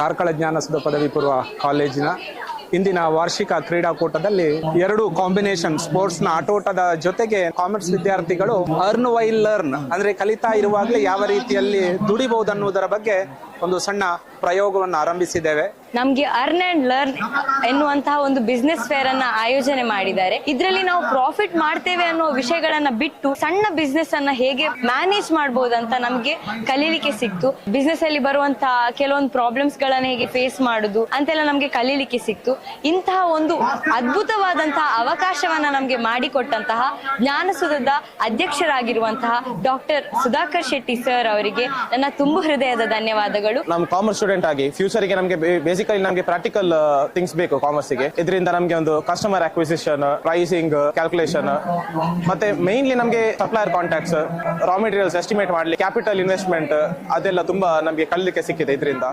ಕಾರ್ಕಳ ಜ್ಞಾನಸುಧ ಪದವಿ ಪೂರ್ವ ಕಾಲೇಜಿನ ಇಂದಿನ ವಾರ್ಷಿಕ ಕ್ರೀಡಾಕೂಟದಲ್ಲಿ 2 ಕಾಂಬಿನೇಷನ್ ಸ್ಪೋರ್ಟ್ಸ್ ನ ಆಟೋಟದ ಜೊತೆಗೆ ಕಾಮರ್ಸ್ ವಿದ್ಯಾರ್ಥಿಗಳು ಅರ್ನ್ ವೈಲ್ ಲರ್ನ್ ಅಂದ್ರೆ ಕಲಿತಾ ಇರುವಾಗಲೇ ಯಾವ ರೀತಿಯಲ್ಲಿ ದುಡಿಬಹುದು ಅನ್ನುವುದರ ಬಗ್ಗೆ ಒಂದು ಸಣ್ಣ ಪ್ರಯೋಗವನ್ನು ಆರಂಭಿಸಿದ್ದೇವೆ. ನಮ್ಗೆ ಅರ್ನ್ ಅಂಡ್ ಲರ್ನ್ ಎನ್ನುವಂತಹ ಒಂದು ಬಿಸ್ನೆಸ್ ಫೇರ್ ಅನ್ನ ಆಯೋಜನೆ ಮಾಡಿದ್ದಾರೆ. ಇದರಲ್ಲಿ ನಾವು ಪ್ರಾಫಿಟ್ ಮಾಡ್ತೇವೆ ಅನ್ನೋ ವಿಷಯಗಳನ್ನ ಬಿಟ್ಟು ಸಣ್ಣ ಬಿಸ್ನೆಸ್ ಅನ್ನ ಹೇಗೆ ಮ್ಯಾನೇಜ್ ಮಾಡಬಹುದಂತ ನಮ್ಗೆ ಕಲೀಲಿಕ್ಕೆ ಸಿಕ್ತು. ಬಿಸ್ನೆಸ್ ಅಲ್ಲಿ ಬರುವಂತಹ ಕೆಲವೊಂದು ಪ್ರಾಬ್ಲಮ್ಸ್ ಗಳನ್ನ ಹೇಗೆ ಫೇಸ್ ಮಾಡುದು ಅಂತೆಲ್ಲ ನಮ್ಗೆ ಕಲೀಲಿಕ್ಕೆ ಸಿಕ್ತು. ಇಂತಹ ಒಂದು ಅದ್ಭುತವಾದಂತಹ ಅವಕಾಶವನ್ನ ನಮ್ಗೆ ಮಾಡಿಕೊಟ್ಟಂತಹ ಜ್ಞಾನಸುಧದ ಅಧ್ಯಕ್ಷರಾಗಿರುವಂತಹ ಡಾಕ್ಟರ್ ಸುಧಾಕರ್ ಶೆಟ್ಟಿ ಸರ್ ಅವರಿಗೆ ನನ್ನ ತುಂಬು ಹೃದಯದ ಧನ್ಯವಾದಗಳು. ನಮ್ಮ ಕಾಮರ್ಸ್ ಸ್ಟೂಡೆಂಟ್ ಆಗಿ ಫ್ಯೂಚರ್ ಗೆ ನಮಗೆ ಬೇಸಿಕಲಿ ನಮಗೆ ಪ್ರಾಕ್ಟಿಕಲ್ ಥಿಂಗ್ಸ್ ಬೇಕು ಕಾಮರ್ಸ್ ಗೆ. ಇದರಿಂದ ನಮಗೆ ಒಂದು ಕಸ್ಟಮರ್ ಅಕ್ವಿಸಿಷನ್, ಪ್ರೈಸಿಂಗ್, ಕ್ಯಾಲ್ಕುಲೇಷನ್ ಮತ್ತೆ ಮೇನ್ಲಿ ನಮಗೆ supplier contacts, raw materials estimate ಮಾಡಲಿ, ಕ್ಯಾಪಿಟಲ್ ಇನ್ವೆಸ್ಟ್ಮೆಂಟ್ ಅದೆಲ್ಲ ತುಂಬಾ ನಮಗೆ ಕಲಿಲಿಕ್ಕೆ ಸಿಕ್ಕಿದೆ ಇದರಿಂದ.